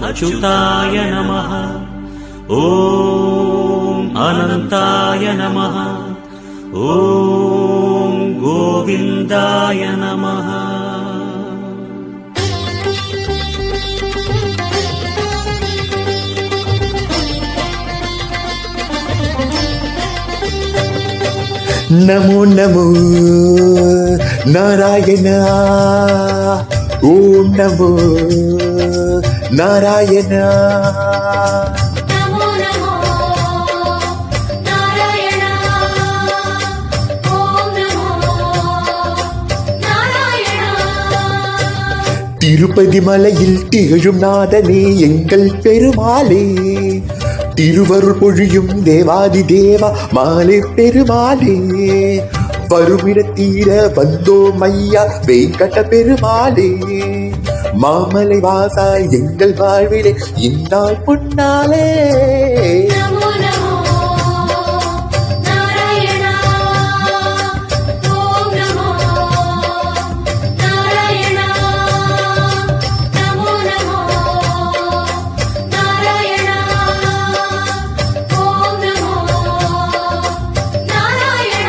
अच्युताय नमः। ॐ अनन्ताय नमः। ॐ गोविन्दाय नमः। नमो नमो नारायण। ओम नमो नारायण। नमो नमो नारायण। ओम नमो नारायण। திருப்பதி மலையில் திகழும் நாதனே எங்கள் பெருமாளே, திருவருள் பொழியும் தேவாதி தேவா மாலை பெருமாளே, வருமிட தீர வந்தோம் ஐயா வெங்கட பெருமாளே, மாமலை வாசா எங்கள் வாழ்விலே இந்நாள் பொன்னாலே. नमो नमो नारायण। ओम नमो नारायण। नमो नमो नारायण। ओम नमो नारायण।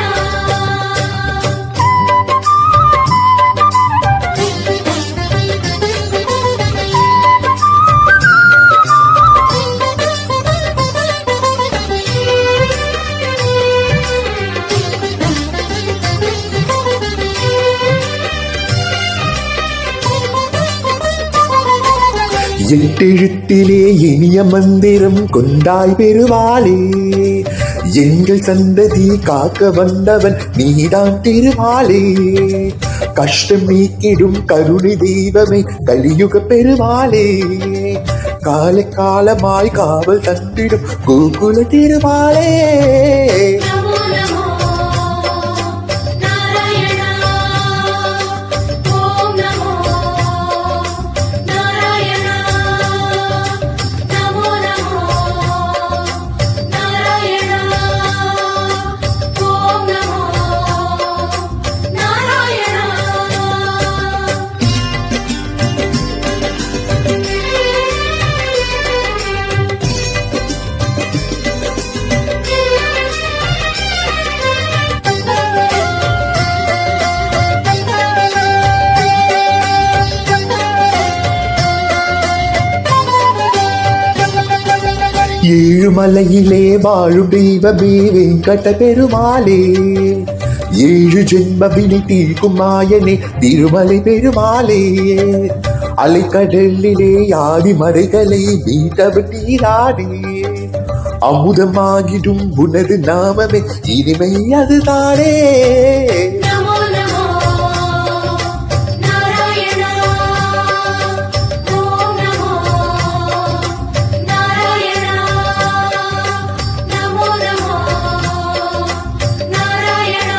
எட்டெழுத்திலே இனிய மந்திரம் கொண்டாய் பெருமாளே, எங்கள் சந்ததி காக்க வந்தவன் நீதான் திருமாலே, கஷ்டம் நீக்கிடும் கருணை தெய்வமே கலியுக பெருமாளே, கால காலமாய் காவல் தந்திடும் கோகுல திருமாலே. नमो नमो नारायण। ओम नमो नारायण। नमो नमो नारायण। ओम नमो नारायण। ஏழுமலையிலே வாழும் தெய்வமே வெங்கட பெருமாளே, ஏழு ஜென்மவினை தீர்க்கும் மாயனே திருமலை பெருமாளே, அலைக்கடலிலே ஆதி மறைகளை மீட்டவன் நீரானே, அமுதமாகிடும் உனது நாமமே இனிமை அதுதானே. नमो नमो नारायण। ओम नमो नारायण। नमो नमो नारायण।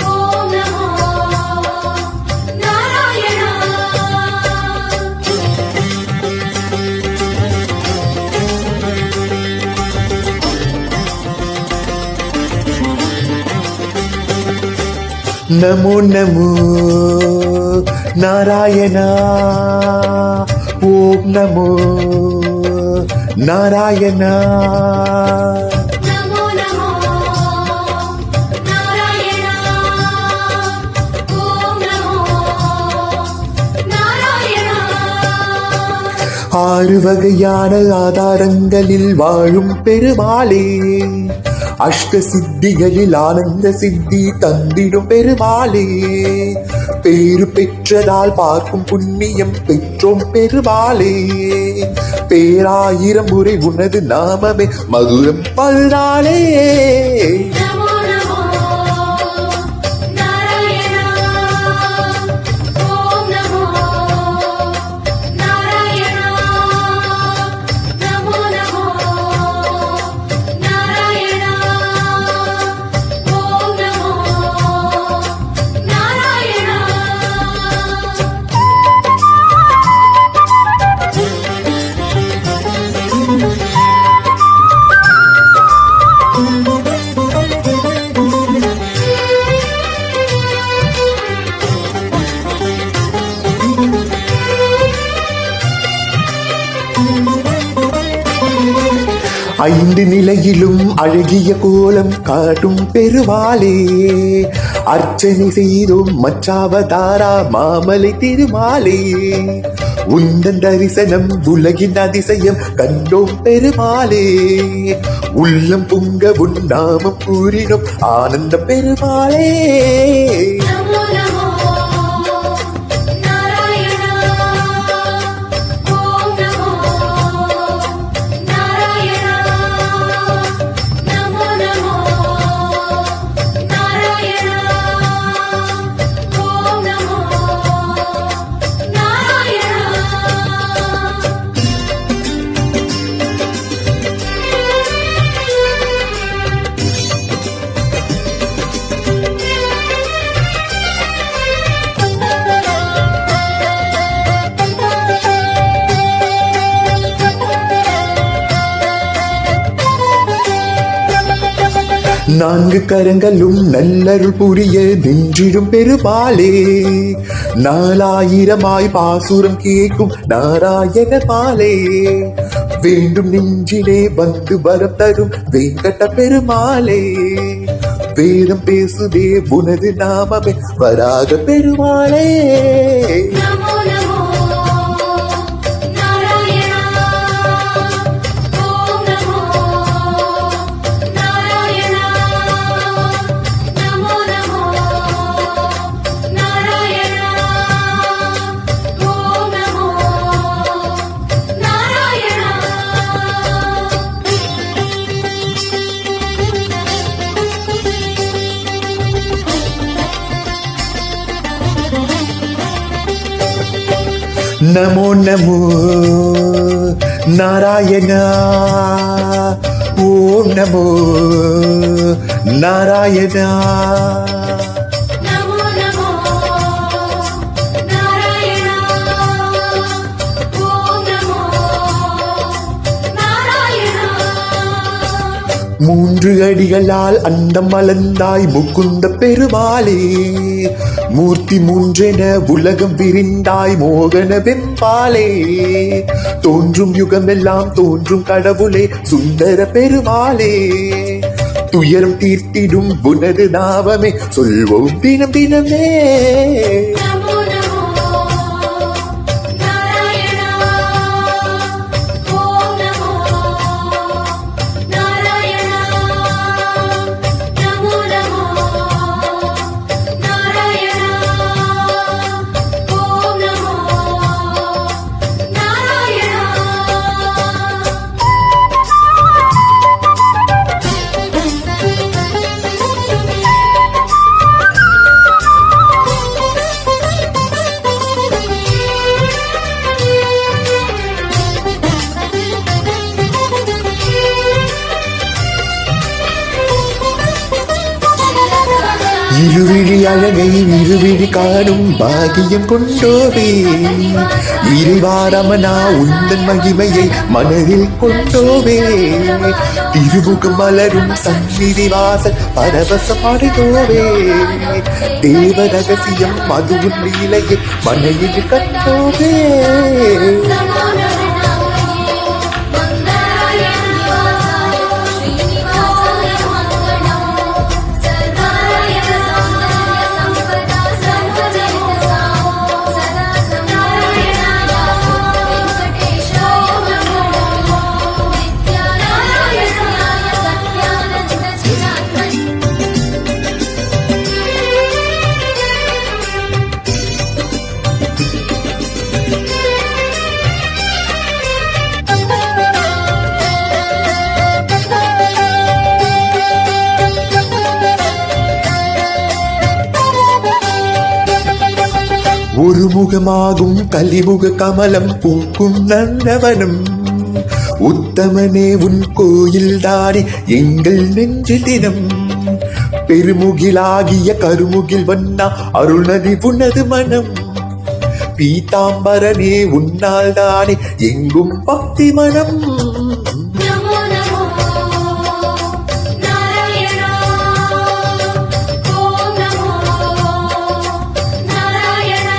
ओम नमो नारायण। नमो नमो नारायण। ओम नमो नारायण। नमो नमो नारायण। ओम नमो नारायण। ஆறு வகையான ஆதாரங்களில் வாழும் பெருமாளே, அஷ்ட சித்திகளில் ஆனந்த சித்தி தந்திடும் பெருமாளே, பேரு பெற்றதால் பார்க்கும் புண்ணியம் பெற்றோம் பெருமாளே, பேராயிரம் முறை உனது நாமமே மதுரம் பல்நாளே. नमो नमो नारायण। ओम नमो नारायण। नमो नमो नारायण। ओम नमो नारायण। ஐந்து நிலையிலும் அழகிய கோலம் காட்டும் பெருமாளே, அர்ச்சனை செய்தோம் மச்சாவதாரா மாமலை திருமாலே, உந்தன் தரிசனம் உலகின் அதிசயம் கண்டோம் பெருமாளே, உள்ளம் பொங்க உன் நாமம் கூறினோம் ஆனந்த பெருமாளே. நமோ நமோ நாராயணா ஓம் நமோ நாராயணா நமோ நமோ நாராயணா ஓம் நமோ நாராயணா. நான்கு கரங்களும் நல்லருள் புரிய நின்றிடும் பெருமாளே, நாலாயிரமாய் பாசுரம் கேட்கும் நாராயண பாலே, வேண்டும் நெஞ்சிலே வந்து வரம் தரும் வெங்கட பெருமாளே, வேதம் பேசுதே உனது நாமமே வராக பெருமாளே. நமோ நமோ நாராயணா ஓம் நமோ நாராயணா நமோ நமோ நாராயணா ஓம் நமோ நாராயணா. நமோ நமோ நாராயணா ஓம் நமோ நாராயணா. நமோ நமோ நாராயணா ஓம் நமோ நாராயணா. மூன்று அடிகளால் அண்டம் மலர்ந்தாய் முகுந்த பெருமாளே, மூர்த்தி மூன்றென உலகம் விரிந்தாய் மோகன வெம்பாலே, தோன்றும் யுகமெல்லாம் தோன்றும் கடவுளே சுந்தர பெருமாளே, துயரம் தீர்த்திடும் உனது நாமமே சொல்வோம் தினம் தினமே. நமோ நமோ நாராயணா ஓம் நமோ நாராயணா நமோ நமோ நாராயணா ஓம் நமோ நாராயணா. இருவிழி அழகை இருவிழி காணும் பாகியம் கொண்டோவே, இறைவாரமனா உந்தன் மகிமையை மனதில் கொண்டோவே, திருமுகம் மலரும் சந்நிதி வாசல் பரவசம் அடைந்தோவே, தேவ ரகசியம் மதுவும் லீலையை மனையில் கண்டோவே. நமோ நமோ மங்களாய ஸ்ரீனிவாசாய மங்களம் சர்வாய சௌந்தர்ய சம்பதா சர்வஜனித சாமோ சதா சநாராயணாய வெங்கடேஷாய மங்களம் நித்யாநாராயணாய சத்யானந்த சிராத்மன். ஒரு முகமாகும் கலிமுக கமலம் பூக்கும் நந்தவனம், உத்தமனே உன் கோயில் தானே எங்கள் நெஞ்சு தினம், பெருமுகிலாகிய கருமுகில் வண்ணா அருள்நதி உனது மனம், பீதாம்பரனே உன்னால் தானே எங்கும் பக்தி மனம். நமோ நமோ நாராயணா ஓம் நமோ நாராயணா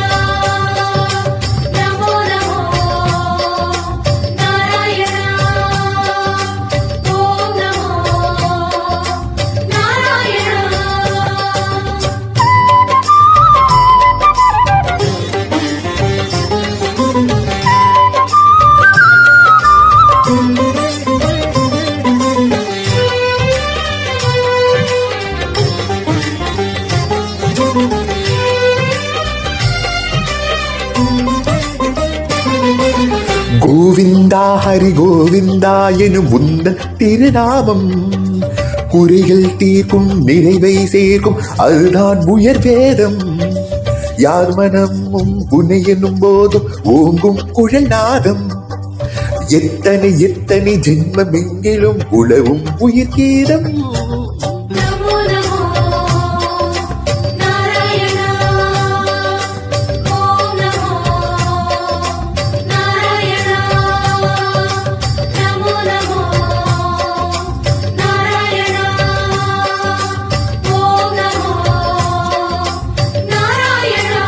நமோ நமோ நாராயணா கோவிந்தா ஹரி கோவிந்தா எனும் உந்தன் திருநாமம் குறைகள் தீர்க்கும் நிறைவை சேர்க்கும் அதுதான் உயர் வேதம் யார் மனமும் உன்னை என்னும் போதும் ஓங்கும் குழல் நாதம் எத்தனை எத்தனை ஜென்மம் எங்கிலும் உழவும் உயிர் கீதம் நமோ நமோ நாராயணா ஓம் நமோ நாராயணா நமோ நமோ நாராயணா ஓம் நமோ நாராயணா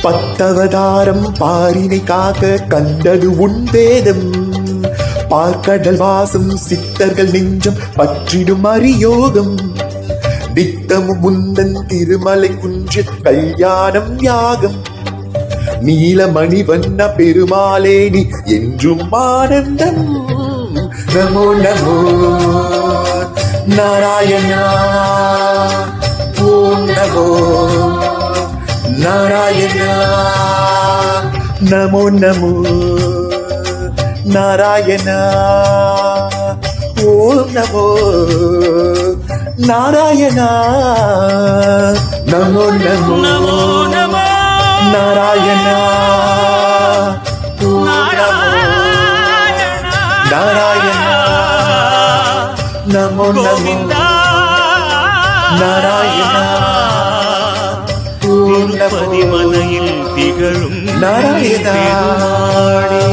பத்தவதாரம் பாரினை காக்க கண்டது உன் வேதம் பார்க்கடல் வாசம் சித்தர்கள் நெஞ்சம் பற்றிடும் அரியோகம் நித்தமும் முந்தன் திருமலை குன்று கல்யாணம் யாகம் நீலமணி வண்ண பெருமாளே நீ என்றும் ஆனந்தம் நமோ நமோ நாராயணா ஓம் நமோ நாராயணா நமோ நமோ நாராயணா ஓம் நமோ நாராயணா நமோ நமோ நமோ நமோ நாராயணா ஓம் நமோ நாராயணா நமோ நமோ கோவிந்தா நாராயணா ஓம் நமோ திருப்பதி மலையில் திகழும் நாராயணா பெருமாளே.